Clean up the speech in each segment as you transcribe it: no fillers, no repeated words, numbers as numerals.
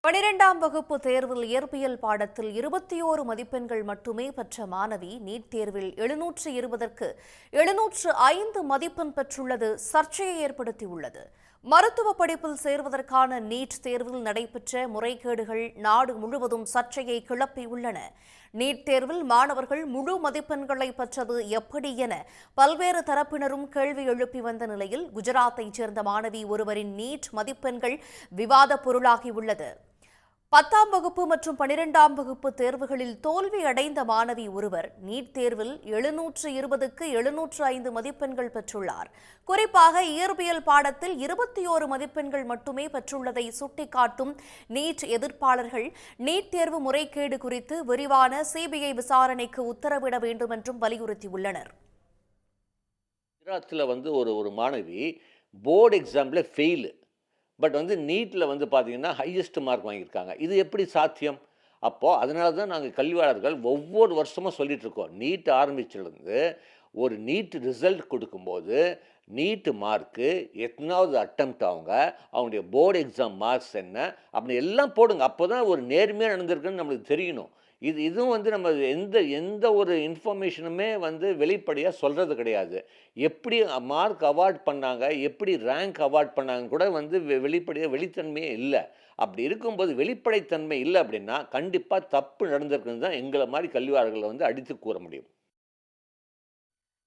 12ஆம் வகுப்பு தேர்வில் இயற்பியல் பாடத்தில் 21 மதிப்பெண்கள் மட்டுமே பெற்ற மாணவி நீட் தேர்வில் 720க்கு 705 மதிப்பெண் பெற்றுள்ளது சர்ச்சையை ஏற்படுத்தியுள்ளது. மருத்துவ படிப்பில் சேர்வதற்கான நீட் தேர்வில் நடைபெற்ற முறைகேடுகள் நாடு முழுவதும் சர்ச்சையை கிளப்பியுள்ளன. நீட் தேர்வில் மாணவர்கள் முழு மதிப்பெண்களை பெற்றது எப்படி என பல்வேறு தரப்பினரும் கேள்வி எழுப்பி வந்த நிலையில் குஜராத்தைச் சேர்ந்த மாணவி ஒருவரின் நீட் மதிப்பெண்கள் விவாத பொருளாகியுள்ளது. 10ஆம் வகுப்பு மற்றும் 12ஆம் வகுப்பு தேர்வுகளில் தோல்வி அடைந்த மாணவி ஒருவர் நீட் தேர்வில் 720க்கு 705 மதிப்பெண்கள் பெற்றுள்ளார். குறிப்பாக இயற்பியல் பாடத்தில் 21 மதிப்பெண்கள் மட்டுமே பெற்றுள்ளதை சுட்டிக்காட்டும் நீட் எதிர்ப்பாளர்கள் நீட் தேர்வு முறைகேடு குறித்து விரிவான சிபிஐ விசாரணைக்கு உத்தரவிட வேண்டும் என்றும் வலியுறுத்தியுள்ளனர். குஜராத்தில் ஒரு மாணவி போர்டு எக்ஸாமில் ஃபெயிலு, பட் நீட்டில் பார்த்தீங்கன்னா ஹையஸ்ட் மார்க் வாங்கியிருக்காங்க. இது எப்படி சாத்தியம்? அப்போது அதனால தான் நாங்கள் கல்வியாளர்கள் ஒவ்வொரு வருஷமும் சொல்லிகிட்ருக்கோம், நீட் ஆரம்பிச்சிலேருந்து ஒரு நீட் ரிசல்ட் கொடுக்கும்போது நீட்டு மார்க்கு எத்தனாவது அட்டம்ப்ட் அவங்களுடைய போர்டு எக்ஸாம் மார்க்ஸ் என்ன அப்படி எல்லாம் போடுங்க. அப்போ தான் ஒரு நேர்மையாக நடந்திருக்குன்னு நம்மளுக்கு தெரியணும். இதுவும் நம்ம எந்த ஒரு இன்ஃபர்மேஷனுமே வெளிப்படையாக சொல்கிறது கிடையாது. எப்படி மார்க் அவார்ட் பண்ணாங்க, எப்படி ரேங்க் அவார்ட் பண்ணாங்க கூட வெளிப்படையாக வெளித்தன்மையே இல்லை. அப்படி இருக்கும்போது வெளிப்படைத்தன்மை இல்லை அப்படின்னா கண்டிப்பாக தப்பு நடந்திருக்குன்னு தான் எங்களை மாதிரி கல்வியாளர்களை அடித்து கூற முடியும்.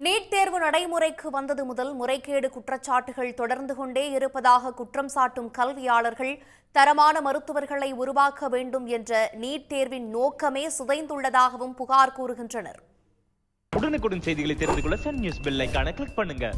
நீட் தேர்வு நடைமுறைக்கு வந்தது முதல் முறைகேடு குற்றச்சாட்டுகள் தொடர்ந்து கொண்டே இருப்பதாக குற்றம் சாட்டும் கல்வியாளர்கள் தரமான மருத்துவர்களை உருவாக்க வேண்டும் என்ற நீட் தேர்வின் நோக்கமே சிதைந்துள்ளதாகவும் புகார் கூறுகின்றனர். உடனுக்குடன் செய்திகளை தெரிந்து கொள்ள சன் நியூஸ் பெல் ஐகானை கிளிக் பண்ணுங்க.